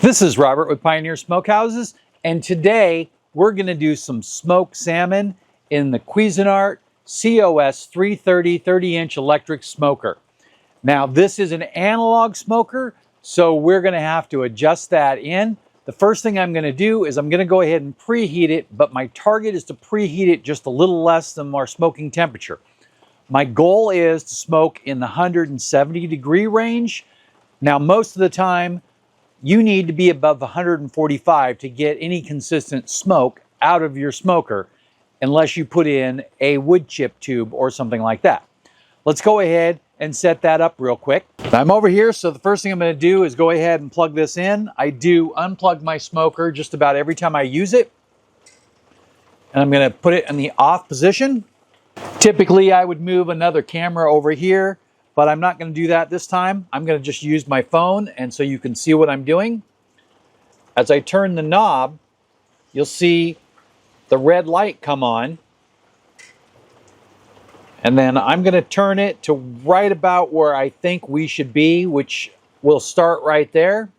This is Robert with Pioneer Smokehouses, and today we're going to do some smoked salmon in the Cuisinart COS-330 30-inch electric smoker. Now this is an analog smoker, so we're going to have to adjust that in. The first thing I'm going to do is I'm going to go ahead and preheat it, but my target is to preheat it just a little less than our smoking temperature. My goal is to smoke in the 170 degree range. Now most of the time you need to be above 145 to get any consistent smoke out of your smoker unless you put in a wood chip tube or something like that. Let's go ahead and set that up real quick. I'm over here, so the first thing I'm going to do is go ahead and plug this in. I do unplug my smoker just about every time I use it. And I'm going to put it in the off position. Typically I would move another camera over here, but I'm not going to do that this time. I'm going to just use my phone, and so you can see what I'm doing. As I turn the knob, you'll see the red light come on. And then I'm going to turn it to right about where I think we should be, which will start right there.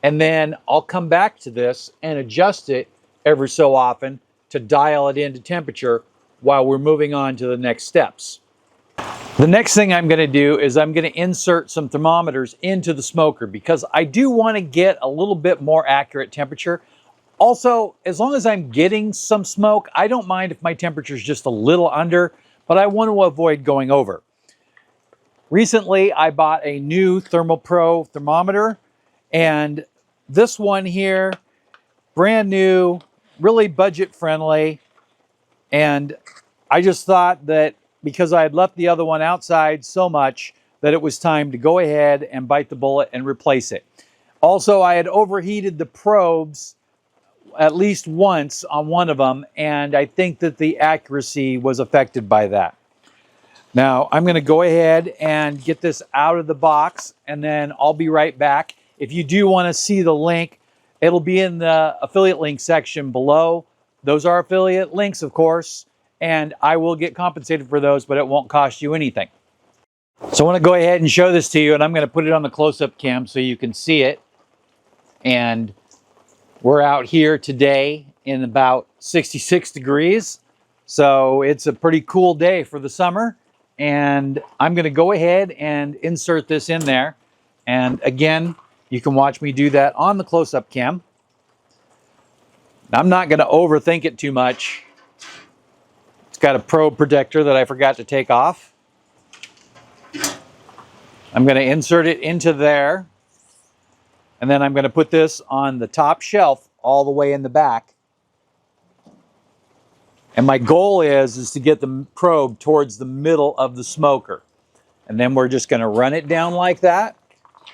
And then I'll come back to this and adjust it every so often to dial it into temperature while we're moving on to the next steps. The next thing I'm going to do is I'm going to insert some thermometers into the smoker because I do want to get a little bit more accurate temperature. Also, as long as I'm getting some smoke, I don't mind if my temperature is just a little under, but I want to avoid going over. Recently, I bought a new ThermalPro thermometer, and this one here, brand new, really budget friendly, and I just thought that because I had left the other one outside so much that it was time to go ahead and bite the bullet and replace it. Also, I had overheated the probes at least once on one of them, and I think that the accuracy was affected by that. Now, I'm going to go ahead and get this out of the box, and then I'll be right back. If you do want to see the link, it'll be in the affiliate link section below. Those are affiliate links, of course, and I will get compensated for those, but it won't cost you anything. So I want to go ahead and show this to you, and I'm going to put it on the close-up cam so you can see it. And we're out here today in about 66 degrees. So it's a pretty cool day for the summer. And I'm going to go ahead and insert this in there. And again, you can watch me do that on the close-up cam. I'm not going to overthink it too much. It's got a probe protector that I forgot to take off. I'm going to insert it into there. And then I'm going to put this on the top shelf all the way in the back. And my goal is to get the probe towards the middle of the smoker. And then we're just going to run it down like that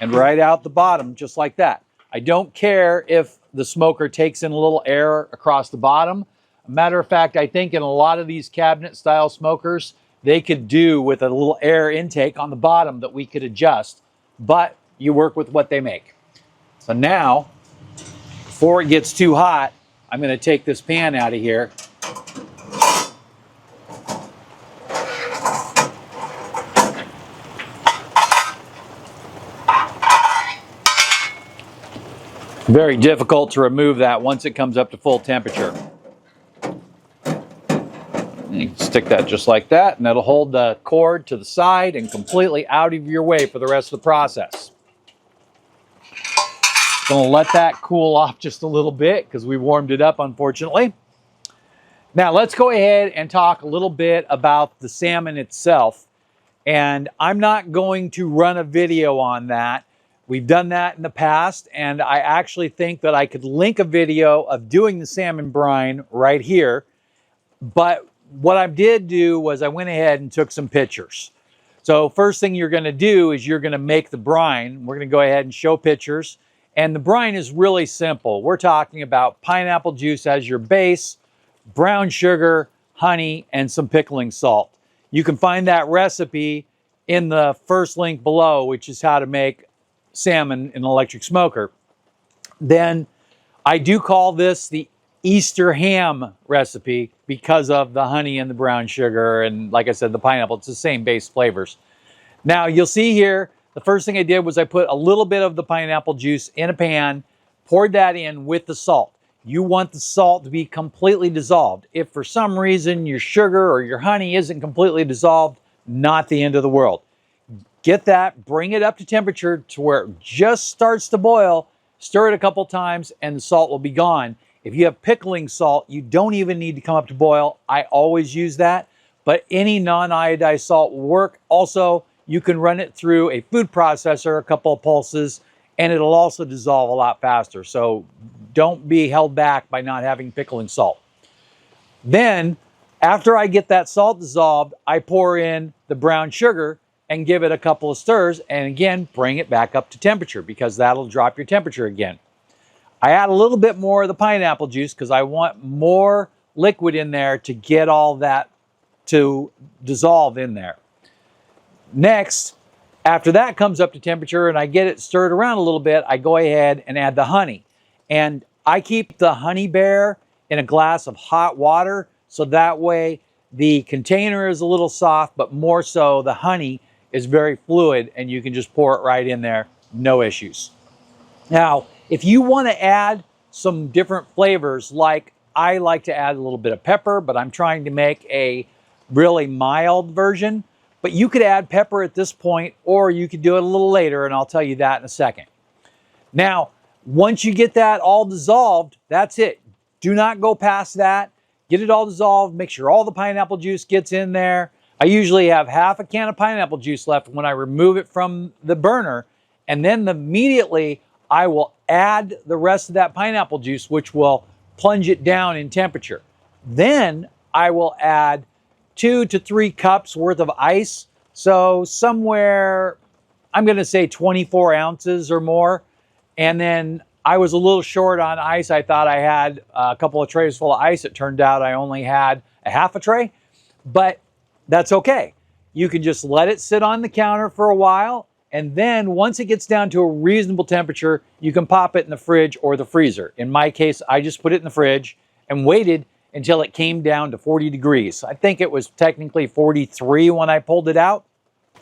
and right out the bottom just like that. I don't care if the smoker takes in a little air across the bottom. Matter of fact, I think in a lot of these cabinet style smokers, they could do with a little air intake on the bottom that we could adjust, but you work with what they make. So now, before it gets too hot, I'm going to take this pan out of here. Very difficult to remove that once it comes up to full temperature. You can stick that just like that, and that'll hold the cord to the side and completely out of your way for the rest of the process. Gonna let that cool off just a little bit because we warmed it up, unfortunately. Now let's go ahead and talk a little bit about the salmon itself. And I'm not going to run a video on that. We've done that in the past, and I actually think that I could link a video of doing the salmon brine right here. But what I did do was I went ahead and took some pictures. So first thing you're gonna do is you're gonna make the brine. We're gonna go ahead and show pictures. And the brine is really simple. We're talking about pineapple juice as your base, brown sugar, honey, and some pickling salt. You can find that recipe in the first link below, which is how to make salmon in an electric smoker. Then I do call this the Easter ham recipe because of the honey and the brown sugar and, like I said, the pineapple. It's the same base flavors. Now you'll see here the first thing I did was I put a little bit of the pineapple juice in a pan, poured that in with the salt. You want the salt to be completely dissolved. If for some reason your sugar or your honey isn't completely dissolved, not the end of the world. Get that, bring it up to temperature to where it just starts to boil, stir it a couple times, and the salt will be gone. If you have pickling salt, you don't even need to come up to boil. I always use that, but any non-iodized salt will work. Also, you can run it through a food processor, a couple of pulses, and it'll also dissolve a lot faster. So don't be held back by not having pickling salt. Then, after I get that salt dissolved, I pour in the brown sugar and give it a couple of stirs, and again, bring it back up to temperature because that'll drop your temperature again. I add a little bit more of the pineapple juice because I want more liquid in there to get all that to dissolve in there. Next, after that comes up to temperature and I get it stirred around a little bit, I go ahead and add the honey. And I keep the honey bear in a glass of hot water so that way the container is a little soft, but more so the honey is very fluid and you can just pour it right in there, no issues. Now, if you want to add some different flavors, like I like to add a little bit of pepper, but I'm trying to make a really mild version. But you could add pepper at this point, or you could do it a little later, and I'll tell you that in a second. Now, once you get that all dissolved, that's it. Do not go past that. Get it all dissolved. Make sure all the pineapple juice gets in there. I usually have half a can of pineapple juice left when I remove it from the burner, and then immediately I will add the rest of that pineapple juice, which will plunge it down in temperature. Then I will add 2 to 3 cups worth of ice. So somewhere, I'm going to say 24 ounces or more. And then I was a little short on ice. I thought I had a couple of trays full of ice. It turned out I only had a half a tray, but that's okay. You can just let it sit on the counter for a while. And then once it gets down to a reasonable temperature, you can pop it in the fridge or the freezer. In my case, I just put it in the fridge and waited until it came down to 40 degrees. I think it was technically 43 when I pulled it out.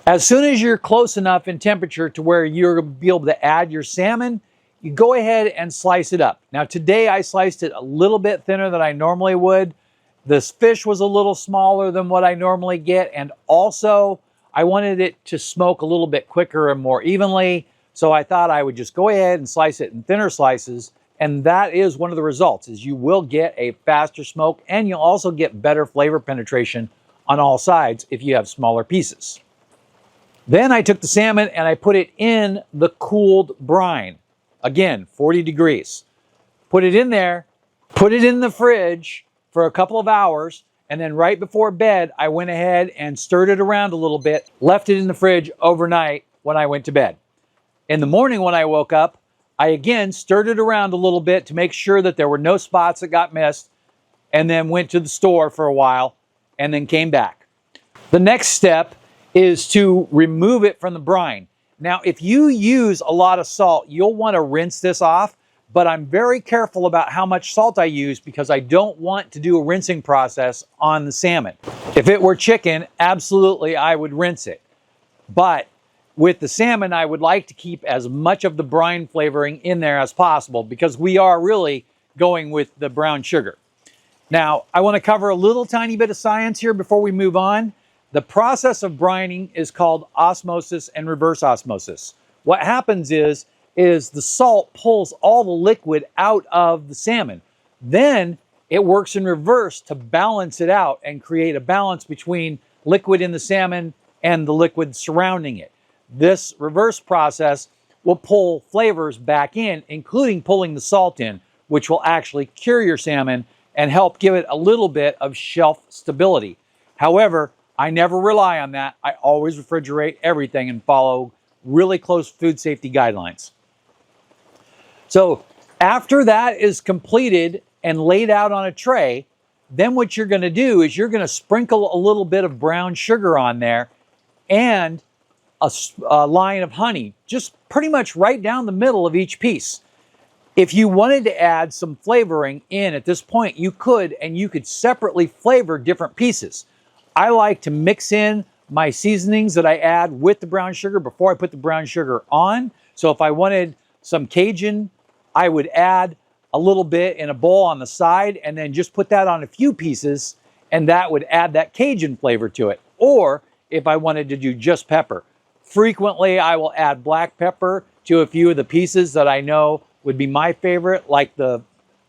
As soon as you're close enough in temperature to where you're going to be able to add your salmon, you go ahead and slice it up. Now today I sliced it a little bit thinner than I normally would. This fish was a little smaller than what I normally get, and also I wanted it to smoke a little bit quicker and more evenly, so I thought I would just go ahead and slice it in thinner slices. And that is one of the results, is you will get a faster smoke and you'll also get better flavor penetration on all sides if you have smaller pieces. Then I took the salmon and I put it in the cooled brine. Again, 40 degrees. Put it in there, put it in the fridge for a couple of hours, and then right before bed, I went ahead and stirred it around a little bit, left it in the fridge overnight when I went to bed. In the morning when I woke up, I again stirred it around a little bit to make sure that there were no spots that got missed, and then went to the store for a while and then came back. The next step is to remove it from the brine. Now, if you use a lot of salt, you'll want to rinse this off, but I'm very careful about how much salt I use because I don't want to do a rinsing process on the salmon. If it were chicken, absolutely I would rinse it. But with the salmon, I would like to keep as much of the brine flavoring in there as possible because we are really going with the brown sugar. Now, I want to cover a little tiny bit of science here before we move on. The process of brining is called osmosis and reverse osmosis. What happens is the salt pulls all the liquid out of the salmon. Then it works in reverse to balance it out and create a balance between liquid in the salmon and the liquid surrounding it. This reverse process will pull flavors back in, including pulling the salt in, which will actually cure your salmon and help give it a little bit of shelf stability. However, I never rely on that. I always refrigerate everything and follow really close food safety guidelines. So after that is completed and laid out on a tray, then what you're going to do is you're going to sprinkle a little bit of brown sugar on there and a line of honey, just pretty much right down the middle of each piece. If you wanted to add some flavoring in at this point, you could, and you could separately flavor different pieces. I like to mix in my seasonings that I add with the brown sugar before I put the brown sugar on. So if I wanted some Cajun, I would add a little bit in a bowl on the side and then just put that on a few pieces, and that would add that Cajun flavor to it. Or if I wanted to do just pepper, frequently I will add black pepper to a few of the pieces that I know would be my favorite, like the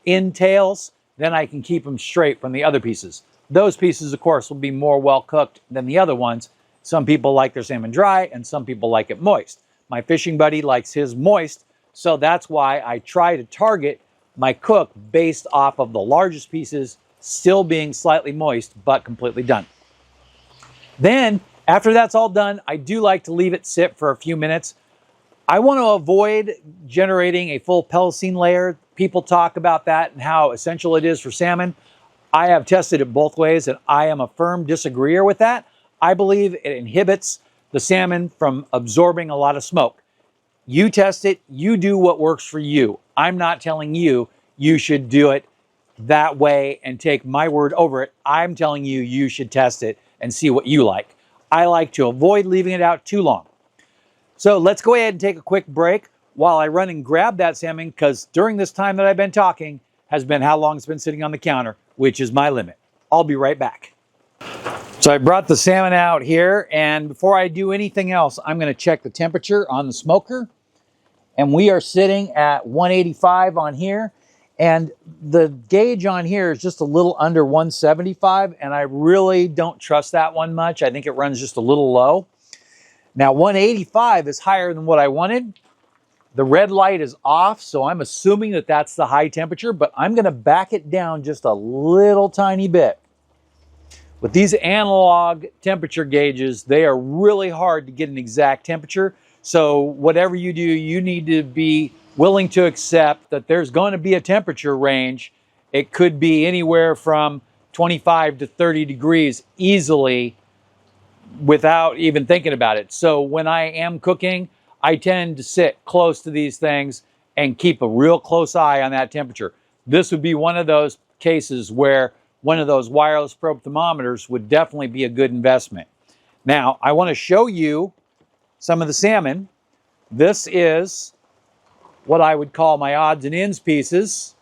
entails. Then I can keep them straight from the other pieces. Those pieces, of course, will be more well cooked than the other ones. Some people like their salmon dry and some people like it moist. My fishing buddy likes his moist, so that's why I try to target my cook based off of the largest pieces still being slightly moist but completely done. Then, after that's all done, I do like to leave it sit for a few minutes. I want to avoid generating a full pellicine layer. People talk about that and how essential it is for salmon. I have tested it both ways, and I am a firm disagreeer with that. I believe it inhibits the salmon from absorbing a lot of smoke. You test it, you do what works for you. I'm not telling you you should do it that way and take my word over it. I'm telling you you should test it and see what you like. I like to avoid leaving it out too long. So let's go ahead and take a quick break while I run and grab that salmon, because during this time that I've been talking has been how long it's been sitting on the counter, which is my limit. I'll be right back. So I brought the salmon out here, and before I do anything else, I'm going to check the temperature on the smoker. And we are sitting at 185 on here, and the gauge on here is just a little under 175, and I really don't trust that one much. I think it runs just a little low. Now 185 is higher than what I wanted. The red light is off, so I'm assuming that that's the high temperature, but I'm going to back it down just a little tiny bit. With these analog temperature gauges, they are really hard to get an exact temperature. So whatever you do, you need to be willing to accept that there's going to be a temperature range. It could be anywhere from 25 to 30 degrees easily without even thinking about it. So when I am cooking, I tend to sit close to these things and keep a real close eye on that temperature. This would be one of those cases where one of those wireless probe thermometers would definitely be a good investment. Now, I want to show you some of the salmon. This is what I would call my odds and ends pieces.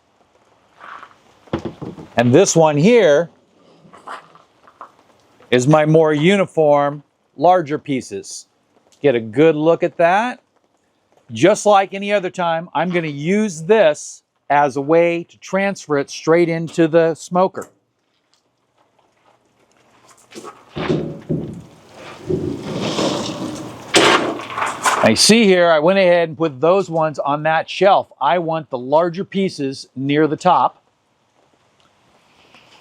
And this one here is my more uniform, larger pieces. Get a good look at that. Just like any other time, I'm going to use this as a way to transfer it straight into the smoker. I see here, I went ahead and put those ones on that shelf. I want the larger pieces near the top.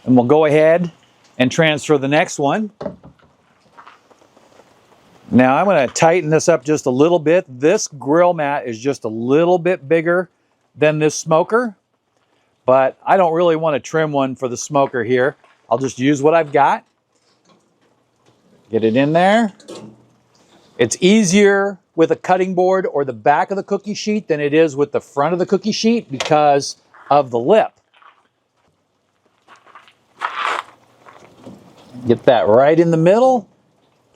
And we'll go ahead and transfer the next one. Now I'm going to tighten this up just a little bit. This grill mat is just a little bit bigger than this smoker, but I don't really want to trim one for the smoker here. I'll just use what I've got. Get it in there. It's easier with a cutting board or the back of the cookie sheet than it is with the front of the cookie sheet because of the lip. Get that right in the middle.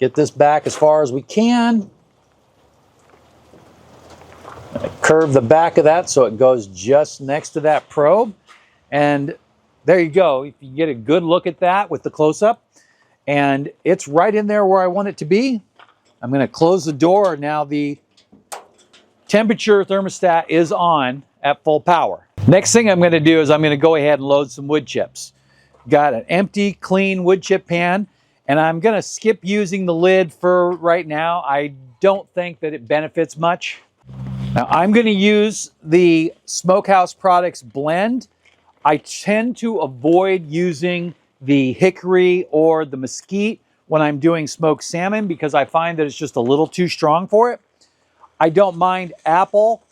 Get this back as far as we can. Curve the back of that so it goes just next to that probe. And there you go. If you get a good look at that with the close-up, and it's right in there where I want it to be. I'm going to close the door. Now the temperature thermostat is on at full power. Next thing I'm going to do is I'm going to go ahead and load some wood chips. Got an empty, clean wood chip pan, and I'm going to skip using the lid for right now. I don't think that it benefits much. Now I'm going to use the Smokehouse Products blend. I tend to avoid using the hickory or the mesquite when I'm doing smoked salmon because I find that it's just a little too strong for it. I don't mind apple.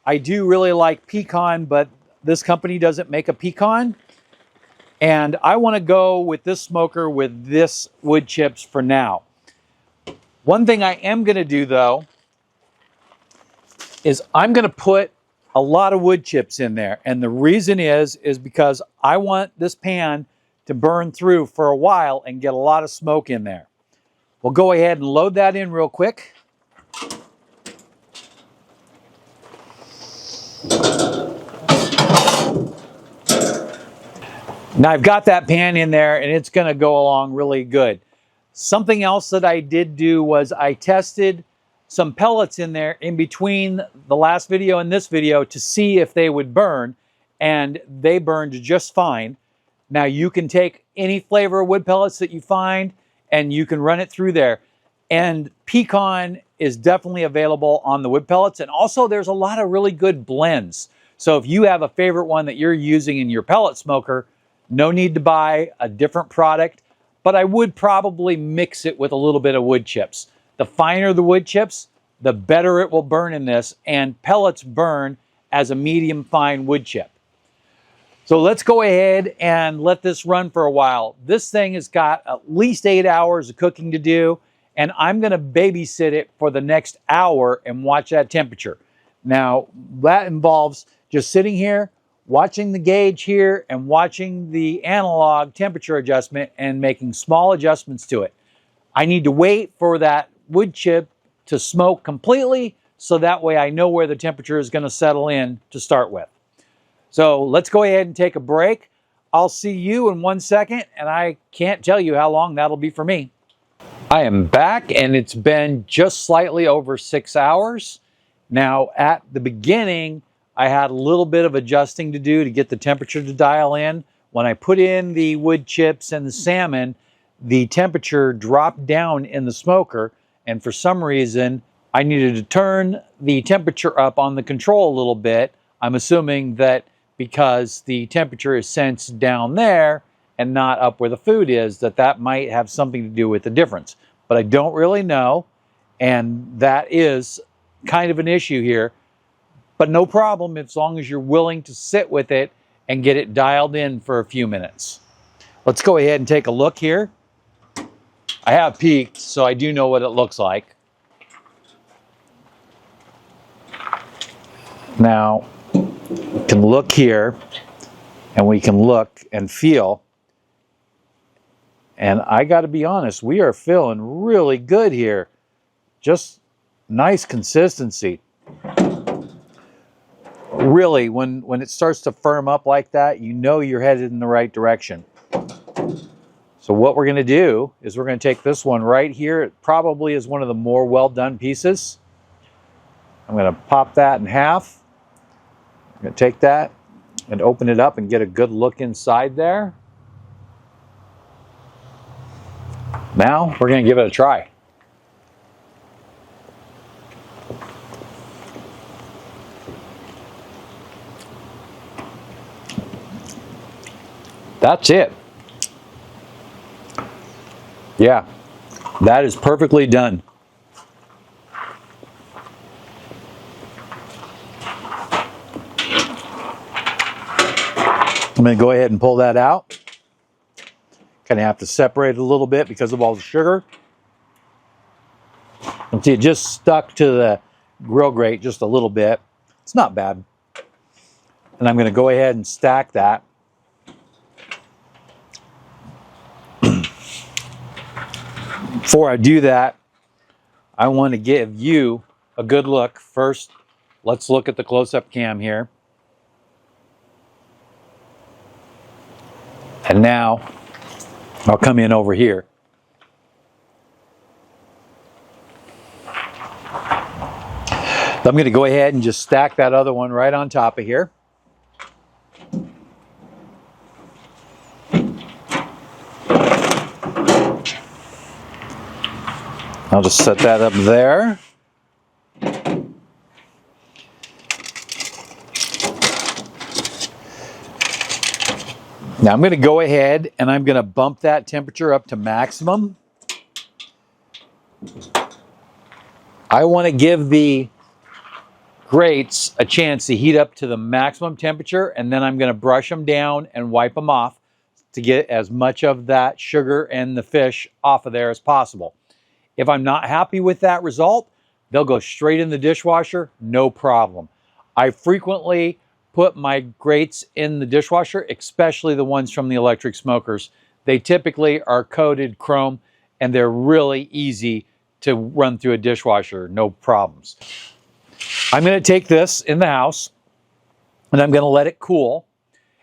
I do really like pecan, but this company doesn't make a pecan. And I want to go with this smoker with this wood chips for now. One thing I am going to do though is I'm going to put a lot of wood chips in there. And the reason is because I want this pan to burn through for a while and get a lot of smoke in there. We'll go ahead and load that in real quick. Now I've got that pan in there and it's going to go along really good. Something else that I did do was I tested some pellets in there in between the last video and this video to see if they would burn, and they burned just fine. Now you can take any flavor of wood pellets that you find and you can run it through there. And pecan is definitely available on the wood pellets, and also there's a lot of really good blends. So if you have a favorite one that you're using in your pellet smoker, no need to buy a different product, but I would probably mix it with a little bit of wood chips. The finer the wood chips, the better it will burn in this, and pellets burn as a medium fine wood chip. So let's go ahead and let this run for a while. This thing has got at least 8 hours of cooking to do, and I'm going to babysit it for the next hour and watch that temperature. Now, that involves just sitting here, watching the gauge here, and watching the analog temperature adjustment and making small adjustments to it. I need to wait for that wood chip to smoke completely, so that way I know where the temperature is going to settle in to start with. So let's go ahead and take a break. I'll see you in 1 second, and I can't tell you how long that'll be for me. I am back, and it's been just slightly over 6 hours. Now, at the beginning, I had a little bit of adjusting to do to get the temperature to dial in. When I put in the wood chips and the salmon, the temperature dropped down in the smoker, and for some reason, I needed to turn the temperature up on the control a little bit. I'm assuming that because the temperature is sensed down there and not up where the food is, that might have something to do with the difference. But I don't really know, and that is kind of an issue here. But no problem as long as you're willing to sit with it and get it dialed in for a few minutes. Let's go ahead and take a look here. I have peeked, so I do know what it looks like. Now, we can look here, and we can look and feel. And I got to be honest, we are feeling really good here. Just nice consistency. Really, when it starts to firm up like that, you know you're headed in the right direction. So what we're going to do is we're going to take this one right here. It probably is one of the more well done pieces. I'm going to pop that in half. I'm going to take that and open it up and get a good look inside there. Now we're going to give it a try. That's it. Yeah, that is perfectly done. I'm going to go ahead and pull that out. Kind of have to separate it a little bit because of all the sugar. You see, it just stuck to the grill grate just a little bit. It's not bad. And I'm going to go ahead and stack that. Before I do that, I want to give you a good look. First, let's look at the close-up cam here. And now, I'll come in over here. I'm going to go ahead and just stack that other one right on top of here. I'll just set that up there. Now I'm going to go ahead and I'm going to bump that temperature up to maximum. I want to give the grates a chance to heat up to the maximum temperature, and then I'm going to brush them down and wipe them off to get as much of that sugar and the fish off of there as possible. If I'm not happy with that result, they'll go straight in the dishwasher, no problem. I frequently put my grates in the dishwasher, especially the ones from the electric smokers. They typically are coated chrome, and they're really easy to run through a dishwasher, no problems. I'm going to take this in the house and I'm going to let it cool.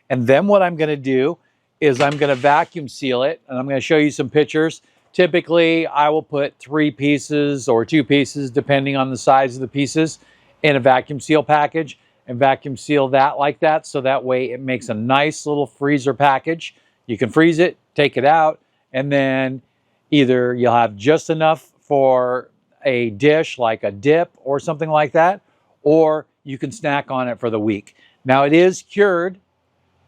And then what I'm going to do is I'm going to vacuum seal it, and I'm going to show you some pictures. Typically, I will put 3 pieces or 2 pieces, depending on the size of the pieces, in a vacuum seal package and vacuum seal that like that, so that way it makes a nice little freezer package. You can freeze it, take it out, and then either you'll have just enough for a dish like a dip or something like that, or you can snack on it for the week. Now it is cured,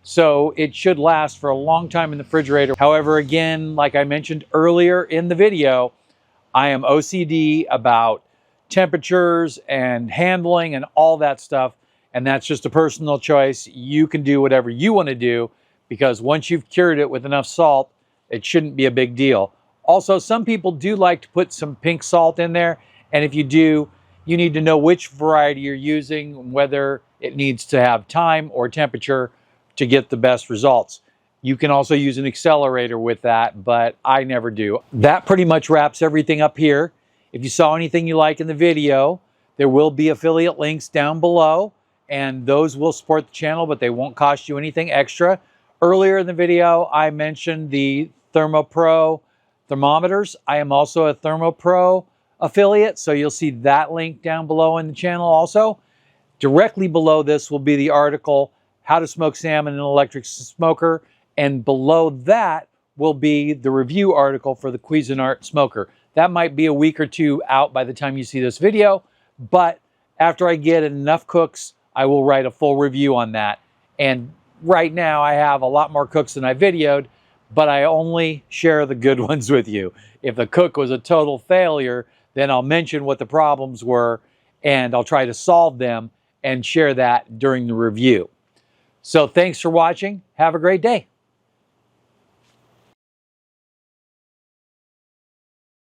so it should last for a long time in the refrigerator. However, again, like I mentioned earlier in the video, I am OCD about temperatures and handling and all that stuff, and that's just a personal choice. You can do whatever you want to do, because once you've cured it with enough salt, it shouldn't be a big deal. Also, some people do like to put some pink salt in there, and if you do, you need to know which variety you're using, whether it needs to have time or temperature to get the best results. You can also use an accelerator with that, but I never do. That pretty much wraps everything up here. If you saw anything you like in the video, there will be affiliate links down below, and those will support the channel, but they won't cost you anything extra. Earlier in the video, I mentioned the ThermoPro thermometers. I am also a ThermoPro affiliate, so you'll see that link down below in the channel also. Directly below this will be the article, How to Smoke Salmon in an Electric Smoker, and below that will be the review article for the Cuisinart Smoker. That might be a week or 2 out by the time you see this video, but after I get enough cooks, I will write a full review on that. And right now I have a lot more cooks than I videoed, but I only share the good ones with you. If the cook was a total failure, then I'll mention what the problems were, and I'll try to solve them and share that during the review. So thanks for watching. Have a great day.